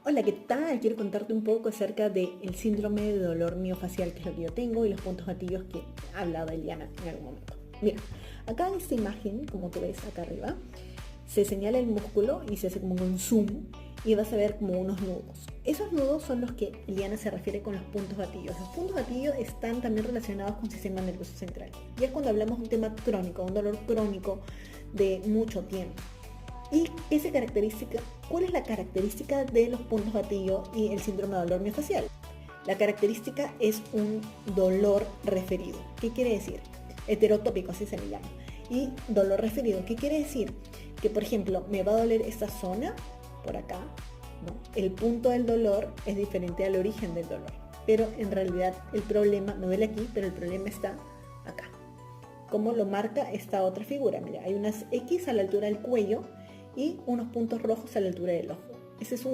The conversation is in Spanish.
Hola, ¿qué tal? Quiero contarte un poco acerca del síndrome de dolor miofacial, que es lo que yo tengo, y los puntos gatillos que ha hablado Eliana en algún momento. Mira, acá en esta imagen, como tú ves acá arriba, se señala el músculo y se hace como un zoom y vas a ver como unos nudos. Esos nudos son los que Eliana se refiere con los puntos gatillos. Los puntos gatillos están también relacionados con el sistema nervioso central. Y es cuando hablamos de un tema crónico, un dolor crónico de mucho tiempo. ¿Y cuál es la característica de los puntos gatillo y el síndrome de dolor miofacial? La característica es un dolor referido. ¿Qué quiere decir? Heterotópico, así se le llama. Y dolor referido, ¿qué quiere decir? Que, por ejemplo, me va a doler esta zona, por acá, ¿no? El punto del dolor es diferente al origen del dolor. Pero en realidad el problema, me duele aquí, pero el problema está acá. Como lo marca esta otra figura. Mira, hay unas X a la altura del cuello y unos puntos rojos a la altura del ojo. Ese es un